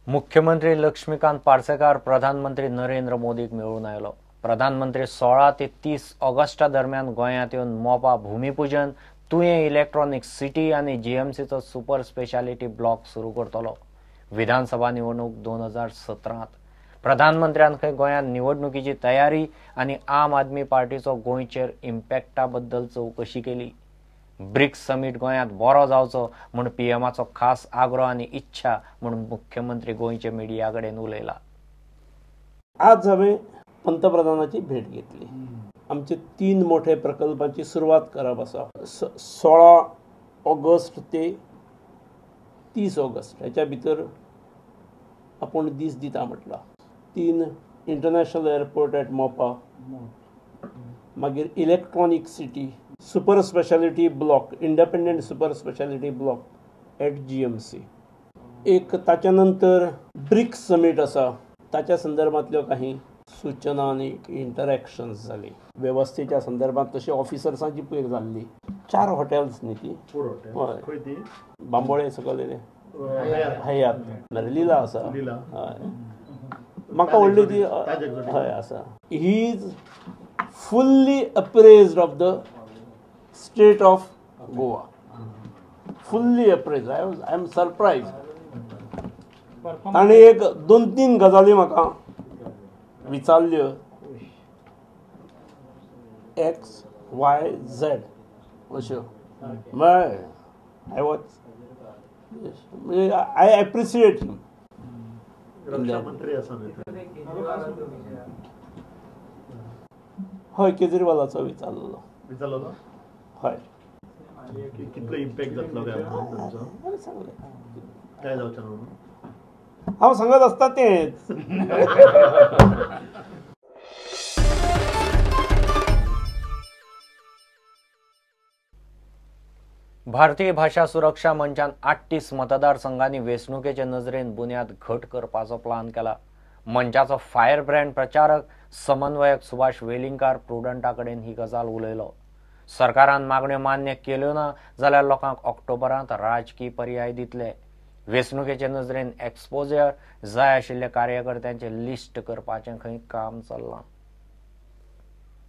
मुख्यमंत्री लक्ष्मीकांत पार्सेकार प्रधानमंत्री नरेंद्र मोदीक मेळून आयलो। प्रधानमंत्री 16 ते 30 ऑगस्ट दरम्यान गोंयांत येवन मोपा भूमिपूजन, तुये इलेक्ट्रॉनिक सिटी आणि जीएमसीचो सुपर स्पेशालिटी ब्लॉक सुरू करतलो। विधानसभा निवडणूक 2017 प्रधानमंत्र्यान खंय गोंयांत निवडणुकीची तयारी आणि आम आदमी पार्टीचो गोंयचेर इम्पॅक्टा बद्दल चवकशी केली। ब्रिक्स समीट गोंयांत बरो जावचो म्हूण पीएमाचो खास आग्रो आनी इच्छा म्हणून मुख्यमंत्री गोंयचे मिडिया कडेन उलयला। आज हांवें पंतप्रधानाची भेट घेतली। आमचे 3 मोठे प्रकल्पांची सुरवात करप आसा। 16 ऑगस्ट ते 30 ऑगस्ट ह्याच्या भितर आपण दीस दिता म्हटला। 3 इंटरनॅशनल एअरपोर्ट एट मोपा, मागीर electronic city, super speciality block, independent super speciality block at GMC. एक ताच्या नंतर ब्रिक्स समीट आसा, ताच्या संदर्भांतल्यो काही सूचना आणि इंटरॅक्शन्स जाली। वेवस्थेच्या संदर्भात तशी ऑफिसर्सांची पयर जाल्ली। 4 हॉटेल्स न्ही ती, हय, बांबोळे सकयल हयात लीला आसा, हय, म्हाका व्हडली ती हय आसा। He is fully appraised of the state of Goa, fully appraised. I am surprised. ताणें एक 2-3 गजाली म्हाका विचारल्यो, X, Y, Z अश्यो। I appreciate him. हय, केजरीवालाचो विचारलो। हय, कितलो इम्पॅक्ट जातलो काय जावचें न्हू, हांव सांगत आसता तेंच। भारतीय भाषा सुरक्षा मंचान 38 मतदारसंघांनी वेंचणुकेचे नजरेन बुन्याद घट करपाचो प्लान केला। मंचाचो फायर ब्रँड प्रचारक समन्वयक सुभाष वेलिंगकार प्रुडंटा कडेन ही गजाल उलयलो। सरकारान मागण्यो मान्य केल्यो ना जाल्यार लोकांक ऑक्टोबरांत राजकीय पर्याय दितले। वेंचणुकेचे नजरेन एक्सपोजर जाय आशिल्ल्या कार्यकर्त्यांचे लिस्ट करपाचें खंय काम चल्लां।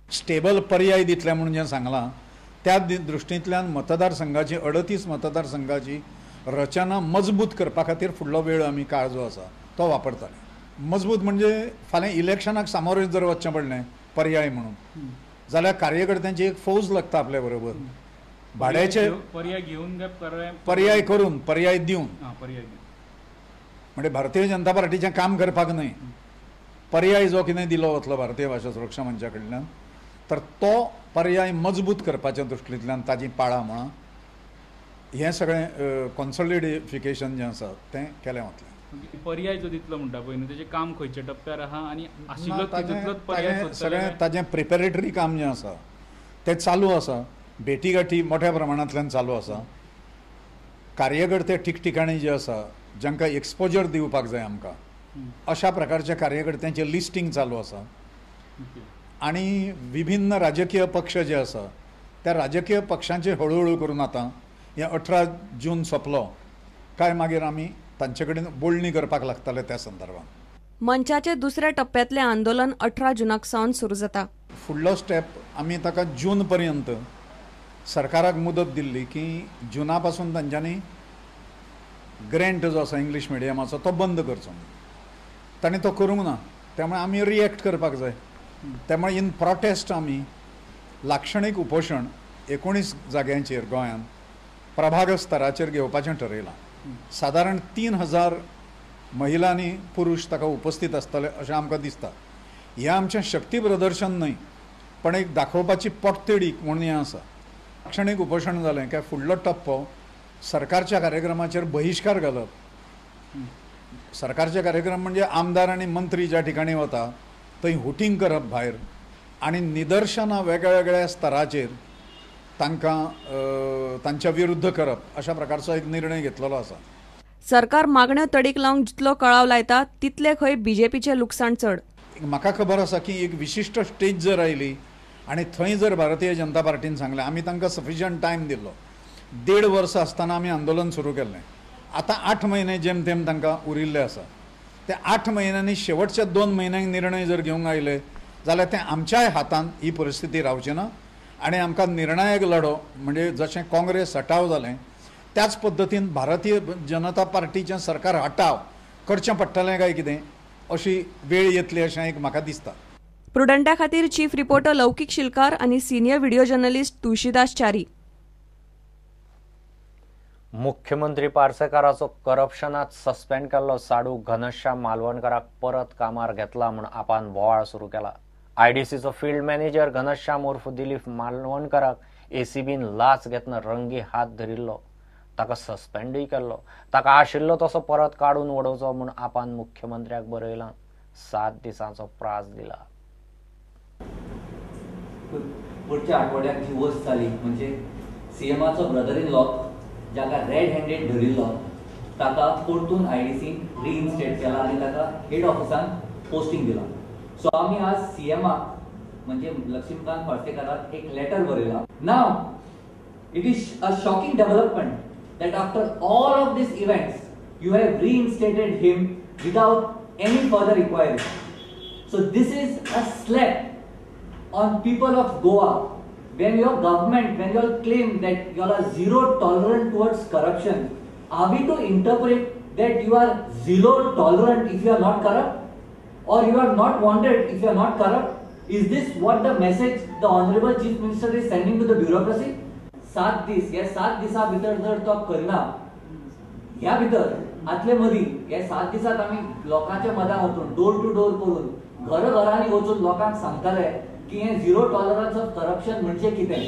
स्टेबल पर्याय दितले म्हणून जें सांगलां त्या दृश्टींतल्यान मतदारसंघाची 38 मतदारसंघाची रचना मजबूत करपा खातीर फुडलो वेळ आमी काळ जो आसा तो वापरतले। मजबूत म्हणजे फाल्यां इलेक्शनाक सामोरे जर वचचें पडलें पर्याय म्हणून जाल्यार कार्यकर्त्यांची एक फौज लागता आपल्या बरोबर। भाड्याचे पर्याय करून पर्याय दिवन म्हणजे भारतीय जनता पार्टीचें काम करपाक न्हय, पर्याय जो कितें दिलो वतलो भारतीय भाषा सुरक्षा मंचा कडल्यान तर तो पर्याय मजबूत करपाच्या दृश्टींतल्यान ताजी पाळा म्हणा हें सगळें कॉन्सॉलिडेफिकेशन जें आसा तें केलें वतलें। पर्याय जो दितलो म्हणटा पळय न्हू, तेजें काम खंयच्या टप्प्यार आहा आनी आशिल्लो तितूंतलोच पर्याय सगळें ताजें प्रिपेरेटरी काम जें आसा तें चालू आसा। भेटीगाठी मोठ्या प्रमाणांतल्यान चालू आसा। कार्यकर्ते ठिकठिकाणी जे आसा जांकां एक्सपोजर दिवपाक जाय आमकां अशा प्रकारच्या कार्यकर्त्यांचें लिस्टिंग चालू आसा। आणि विभिन्न राजकीय पक्ष जे आसा त्या राजकीय पक्षांचे हळूहळू करून आतां हे 18 जून सोंपलो काय मागीर आमी तांचे कडेन बोलणी करपाक लागतले त्या संदर्भात। मंचाचे दुसऱ्या टप्प्यातले आंदोलन 18 जूनाक सावन सुरू जाता। फुडलो स्टेप आमी ताका जून पर्यंत सरकाराक मुदत दिल्ली की जुना पासून तांच्यांनी ग्रँट जो आसा इंग्लीश मिडियमाचो तो बंद करचो। तांणी तो करूंक ना, त्यामुळे आमी रिएक्ट करपाक जाय। त्यामुळे इन प्रोटेस्ट आमी लाक्षणीक उपोशण 19 जाग्यांचेर गोंयांत प्रभाग स्तराचेर घेवपाचें ठरयलां। सादारण 3000 महिला आनी पुरुश ताका उपस्थित आसतले अशें आमकां दिसता। हें आमचें शक्ती प्रदर्शन न्हय पण एक दाखोवपाची पोटतिडीक म्हणून हें आसा। लाक्षणीक उपोशण जालें काय फुडलो टप्पो सरकारच्या कार्यक्रमाचेर बहिश्कार घालप। सरकारचे कार्यक्रम म्हणजे आमदार आनी मंत्री ज्या ठिकाणी वता थंय हुटींग करप भायर आनी निदर्शनां वेगळ्या वेगळ्या स्तराचेर तांकां तांच्या विरुद्ध करप अशा प्रकारचो एक निर्णय घेतलेलो आसा। सरकार मागण्यो तडीक लावंक जितलो कळाव लायता तितले खंय बीजेपीचें लुकसाण चड। म्हाका खबर आसा की एक विशिश्ट स्टेज जर आयली आनी थंय जर भारतीय जनता पार्टीन सांगलें आमी तांकां सफिशियंट टायम दिल्लो, 1.5 वर्स आसतना आमी आंदोलन सुरू केल्लें, आतां 8 म्हयने जेम तेम तांकां उरिल्ले आसा। ते 8 म्हयन्यांनी शेवटच्या 2 म्हयन्यांक निर्णय जर घेवंक आयले जाल्यार ते आमच्याय हातांत ही परिस्थिती रावची ना आनी आमकां निर्णायक लढो म्हणजे जशें काँग्रेस हटाव जालें त्याच पद्दतीन भारतीय जनता पार्टीचें सरकार हटाव करचें पडटलें काय कितें अशी वेळ येतली अशें एक म्हाका दिसता. प्रुडंटा खातीर चीफ रिपोर्टर लौकीक शिलकार आनी senior video journalist Tulshidas Chari. मुख्यमंत्री पार्सेकाराचो करप्शनात सस्पेंड केल्लो साडू घनश्याम मालवणकराक परत कामार घेतला म्हूण आपान बोवाळ सुरू केला. आयडीसीचो फील्ड मॅनेजर घनश्याम उर्फ दिलीप मालवणकराक एसीबीन लाच घेतना रंगी हात धरिल्लो, ताका सस्पेंडूय केल्लो. ताका आशिल्लो तसो परत काडून उडोवचो म्हूण आपान मुख्यमंत्र्याक बरयलां. 7 दिसांचो प्रास दिला. पुढच्या आठवड्यात जी वस्त जाली म्हणजे सीएमाचो ब्रदर इन लॉ जाका रेड हँडेड धरिल्लो ताका परतून आयडीसीन रिइन्स्टेट केला आनी ताका हेड ऑफिसान पोस्टिंग दिला. सो आमी आज सीएमाक म्हणजे लक्ष्मीकांत पार्सेकाराक एक लेटर बरयला. Now it is a shocking development that after all of these events you have reinstated him without any further inquiry. So this is a slap on people of Goa when your government, when you all claim that you all are zero tolerant towards corruption. Are we to interpret that you are zero tolerant if you are not corrupt, or you are not wanted if you are not corrupt? Is this what the message the honorable chief minister is sending to the bureaucracy? 7 दीस या 7 दिसा भितर जर तो करना ह्या भितर आतले मदीं या 7 दिसात आमी लोकांच्या मदां वचून डोर टू डोर करून घरांनी वचून लोकांक सांगतले की हे झिरो टॉलरन्स ऑफ करप्शन म्हणजे कितें.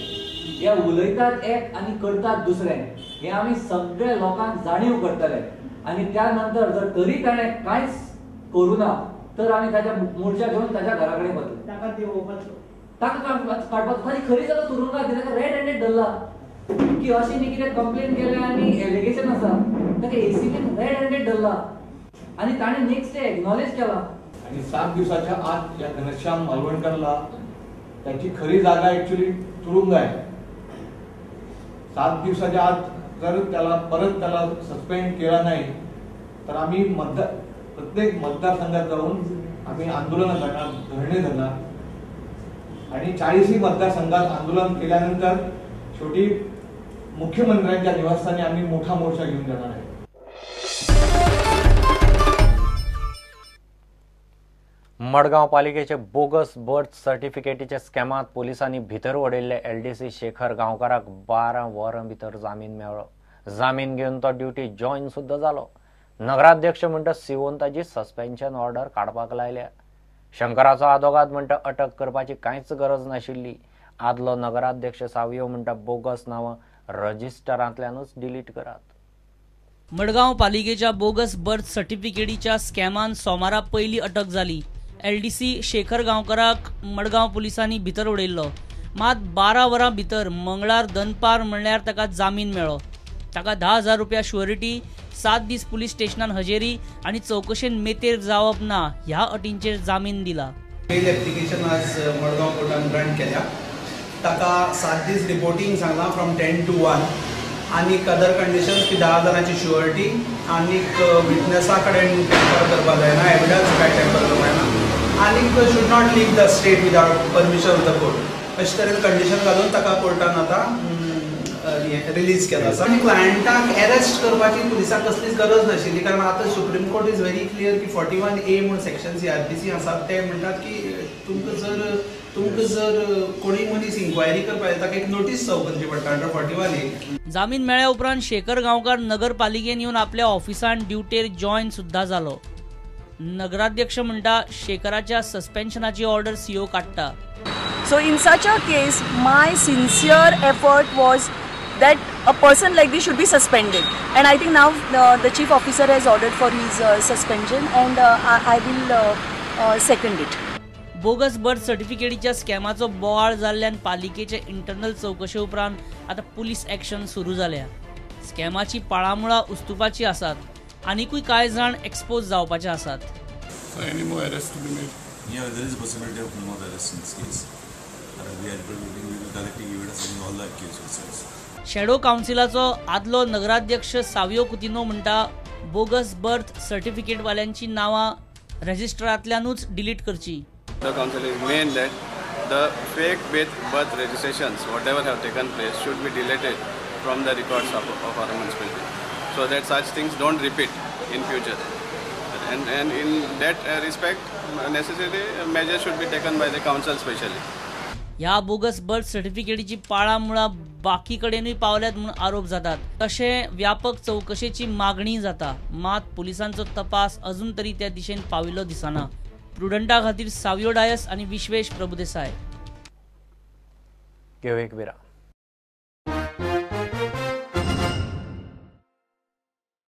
हे उलयतात एक आनी करतात दुसरें हे आमी सगळे लोकांक जाणीव करतले आनी त्या नंतर जर तरी ताणें कांयच करूं ना तर आमी ताच्या मोर्चा घेवन ताच्या घरा कडेन वतले. ताका काडपाचो ताची खरी जाल्यार तुरुंगात ताका रेड हँडेड धरला की अशी न्ही कितें कंप्लेन केल्या आनी एलिगेशन आसा ताका एसीबीन रेड हँडेड धरला आनी ताणें नेक्स्ट डे एक्नॉलेज केला. आणि 7 दिवसाच्या आत या घनश्याम मालवणकरला त्याची खरी जागा ऍक्च्युली तुरुंग आहे. 7 दिवसाच्या आत जर त्याला सस्पेंड केला नाही तर आम्ही प्रत्येक मतदारसंघात जाऊन आम्ही आंदोलन करणार, धरणे धरणार आणि 40 मतदारसंघात आंदोलन केल्यानंतर शेवटी मुख्यमंत्र्यांच्या निवासस्थानी आम्ही मोठा मोर्चा घेऊन जाणार आहे. मडगांव पालिकेचे बोगस बर्थ सर्टिफिकेटीच्या स्कॅमात पोलिसांनी भितर वडयल्ले एलडीसी शेखर गांवकाराक 12 वरां भितर जामीन मेळ्ळो. जामीन घेवन तो ड्युटी जॉईन सुद्धा जालो. नगराध्यक्ष म्हणटा सीओन ताची सस्पेन्शन ऑर्डर काडपाक लायल्या. शंकराचो आदोगाद म्हणटा अटक करपाची कांयच गरज नाशिल्ली. आदलो नगराध्यक्ष सावयो म्हणटा बोगस नांवां रजिस्टरांतल्यानूच डिलीट करात. मडगांव पालिकेच्या बोगस बर्थ सर्टिफिकेटीच्या स्कॅमान सोमारा पयली अटक जाली. एलडीसी शेखर गांवकाराक मडगांव पुलिसांनी भितर उडयल्लो. मात 12 वरां भितर मंगळार दनपार म्हणल्यार ताका जामीन मेळ्ळो. ताका 10,000 रुपया श्युरिटी, 7 दीस पुलीस स्टेशनात हजेरी आणि चौकशेन मेतेर जावप ना ह्या अटींचेर जामीन दिला. बेल एप्लिकेशन आज मडगांव कोर्टान ग्रांट केल्या. ताका 7 दीस रिपोर्टिंग सांगला फ्रॉम 10 to 1 आणि अदर कंडिशन्स की 10,000ची श्युरिटी आणि विटनेसा कडेन टेम्पर करपाक जायना, एविडन्स काय टेम्पर करपाक जायना आणि should not leave the state without permission of the court अशें तरेन कंडिशन घालून ताका कोर्टान आतां रिलीज केला. आनी क्लायंटाक अरेस्ट करपाची पुलिसाक कसलीच गरज नाशिल्ली कारण आतां supreme court is very clear की 41A म्हणून सेक्शन CRPC आसात ते म्हणटात की तुमकां जर कोणी मनीस इन्क्वायरी करपाक येता ताका एक नोटीस चौकशी पडटा अंडर 41A. जामीन मेळ्ळ्या उपरांत शेखर गांवकार नगरपालिकेन येवन आपल्या ऑफिसान ड्युटेर जॉईन सुद्धा जालो. नगराध्यक्ष म्हणटा शेखराच्या सस्पेन्शनाची ऑर्डर सीओ काडटा. So in such a case, my sincere effort was that a person like this should be suspended, and I think now the chief officer has ordered for his suspension, and I will second it. Bogus birth सर्टिफिकेटीच्या स्कॅमाचो बोवाळ जाल्ल्यान पालिकेचे internal चौकशे उपरांत आता police action सुरू जाल्या. स्कॅमाची पाळामुळां उस्तुपाची आसात आनीकूय कांय जाण एक्सपोज जावपाचे आसात. Any more arrests to be made? Yeah, there is a possibility of more arrests in this case. We are collecting evidence on all the accused. Shadow काउन्सिलाचो आदलो नगराध्यक्ष सावियो कुतिनो म्हणटा बोगस बर्थ सर्टिफिकेट वाल्यांची नावां रजिस्टरांतल्यानूच डिलीट करची. The council is main that the fake birth registrations, whatever have taken place, should be deleted from the records of our municipality, so that such things don't repeat in future. And in that respect, necessary measures should be taken by the council specially. ह्या bogus birth सर्टिफिकेटीची पाळामुळा बाकी कडेनूय पावल्यात म्हणून आरोप जातात. तशें व्यापक चौकशेची मागणी जाता. मात पुलिसांचो तपास अजून तरी त्या दिशेन पाविल्लो दिसना. प्रुडंटा खातीर सावियो डायस आनी विश्वेश प्रभुदेसाय. घेऊ एक विराम.